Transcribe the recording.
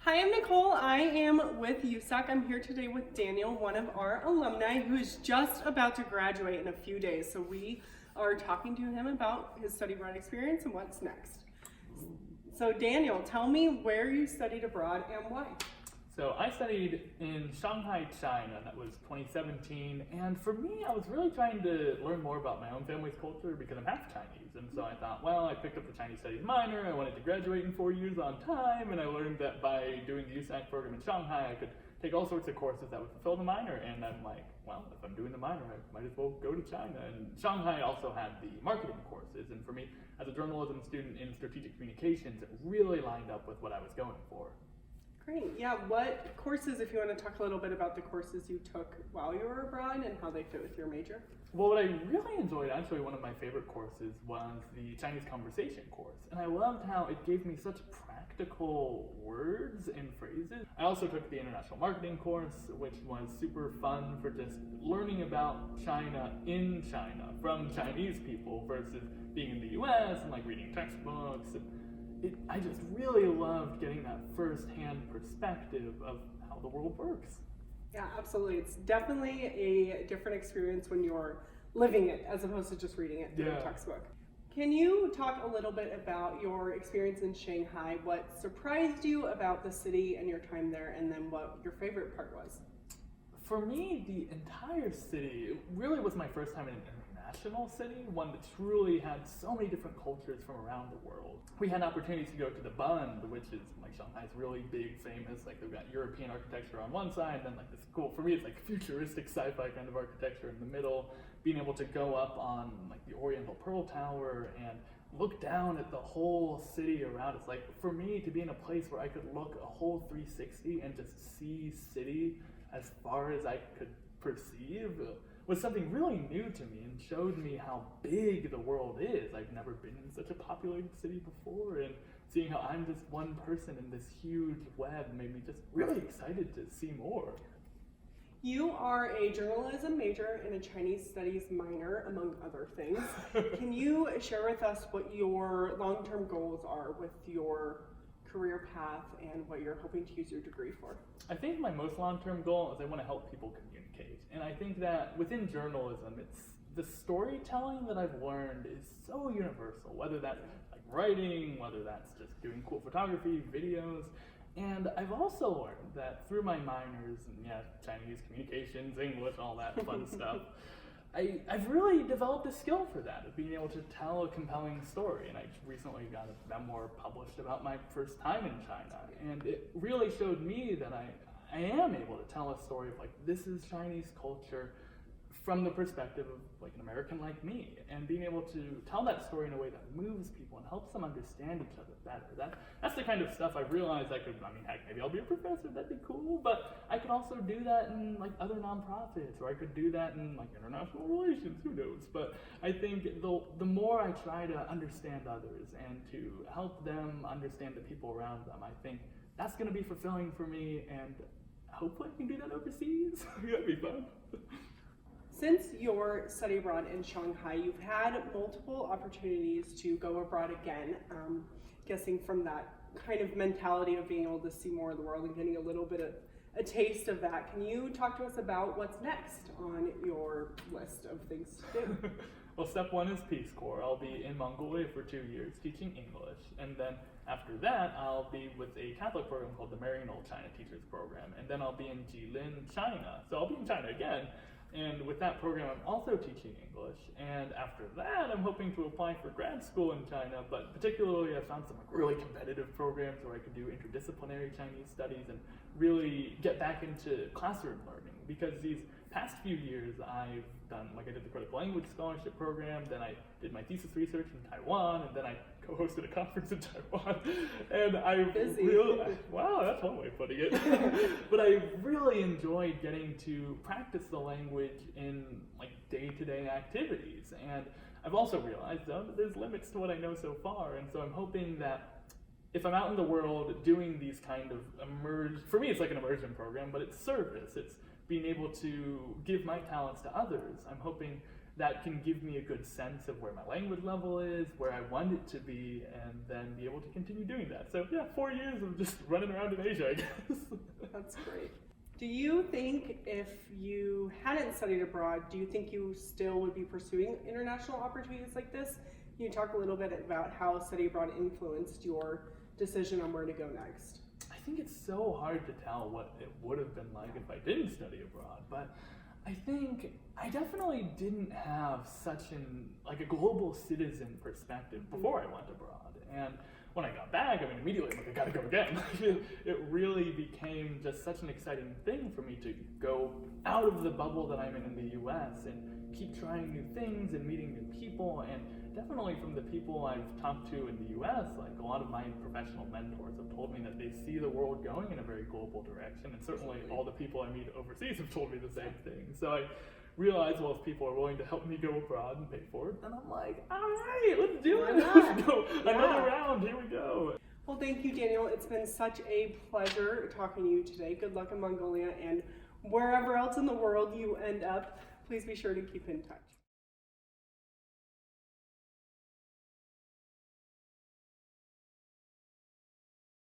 Hi, I'm Nicole. I am with USAC. I'm here today with Daniel, one of our alumni who is just about to graduate in a few days. So we are talking to him about his study abroad experience and what's next. So Daniel, tell me where you studied abroad and why. So I studied in Shanghai, China. That was 2017. And for me, I was really trying to learn more about my own family's culture because I'm half Chinese. And so I thought, well, I picked up the Chinese studies minor. I wanted to graduate in 4 years on time. And I learned that by doing the USAC program in Shanghai, I could take all sorts of courses that would fulfill the minor. And I'm like, well, if I'm doing the minor, I might as well go to China. And Shanghai also had the marketing courses. And for me, as a journalism student in strategic communications, it really lined up with what I was going for. Great. Yeah, what courses, if you want to talk a little bit about the courses you took while you were abroad and how they fit with your major? Well, what I really enjoyed, actually one of my favorite courses, was the Chinese conversation course. And I loved how it gave me such practical words and phrases. I also took the international marketing course, which was super fun for just learning about China in China from Chinese people versus being in the US and like reading textbooks. I just really loved getting that first-hand perspective of how the world works. Yeah, absolutely. It's definitely a different experience when you're living it as opposed to just reading it through a textbook. Can you talk a little bit about your experience in Shanghai, what surprised you about the city and your time there, and then what your favorite part was? For me, the entire city, it really was my first time in an international city, one that truly had so many different cultures from around the world. We had opportunities to go to the Bund, which is like Shanghai's really big, famous, like they've got European architecture on one side, and then like this cool, for me it's like futuristic sci-fi kind of architecture in the middle, being able to go up on like the Oriental Pearl Tower and look down at the whole city around. It's like, for me to be in a place where I could look a whole 360 and just see city as far as I could perceive was something really new to me and showed me how big the world is. I've never been in such a populated city before, and seeing how I'm just one person in this huge web made me just really excited to see more. You are a journalism major and a Chinese studies minor, among other things. Can you share with us what your long-term goals are with your career path and what you're hoping to use your degree for? I think my most long-term goal is I want to help people communicate. And I think that within journalism, it's the storytelling that I've learned is so universal, whether that's like writing, whether that's just doing cool photography, videos. And I've also learned that through my minors, and Chinese communications, English, all that fun stuff, I've really developed a skill for that, of being able to tell a compelling story. And I recently got a memoir published about my first time in China. And it really showed me that I am able to tell a story of like, this is Chinese culture from the perspective of like an American like me, and being able to tell that story in a way that moves people and helps them understand each other better. That's the kind of stuff I've realized I could, heck, maybe I'll be a professor, that'd be cool, but I could also do that in like other nonprofits, or I could do that in like international relations, who knows? But I think the more I try to understand others and to help them understand the people around them, I think that's gonna be fulfilling for me, and hopefully I can do that overseas. That'd be fun. Since your study abroad in Shanghai, you've had multiple opportunities to go abroad again, guessing from that kind of mentality of being able to see more of the world and getting a little bit of a taste of that. Can you talk to us about what's next on your list of things to do? Well, step one is Peace Corps. I'll be in Mongolia for 2 years teaching English, and then after that I'll be with a Catholic program called the Marrying Old China Teachers Program, and then I'll be in Jilin, China. So I'll be in China again. And with that program, I'm also teaching English. And after that, I'm hoping to apply for grad school in China. But particularly, I found some really competitive programs where I could do interdisciplinary Chinese studies and really get back into classroom learning. Because these past few years, I've done, like I did the Critical Language Scholarship Program, then I did my thesis research in Taiwan, and then I co-hosted a conference in Taiwan. And wow, that's one way of putting it. But I really enjoyed getting to practice the language in like day-to-day activities. And I've also realized though that there's limits to what I know so far. And so I'm hoping that if I'm out in the world doing these kind of for me it's like an immersion program, but it's service. It's being able to give my talents to others. I'm hoping that can give me a good sense of where my language level is, where I want it to be, and then be able to continue doing that. So yeah, 4 years of just running around in Asia, I guess. That's great. Do you think if you hadn't studied abroad, do you think you still would be pursuing international opportunities like this? Can you talk a little bit about how study abroad influenced your decision on where to go next? I think it's so hard to tell what it would have been like if I didn't study abroad, but I think I definitely didn't have such a global citizen perspective before I went abroad. And when I got back, I mean, immediately I'm like, I gotta go again. It really became just such an exciting thing for me to go out of the bubble that I'm in the US and keep trying new things and meeting new people. And definitely from the people I've talked to in the US, like a lot of my professional mentors have told me that they see the world going in a very global direction. And certainly all the people I meet overseas have told me the same thing. So I realized, well, if people are willing to help me go abroad and pay for it, then I'm like, all right, let's do it. Let's go another round. Here we go. Well, thank you, Daniel. It's been such a pleasure talking to you today. Good luck in Mongolia and wherever else in the world you end up. Please be sure to keep in touch.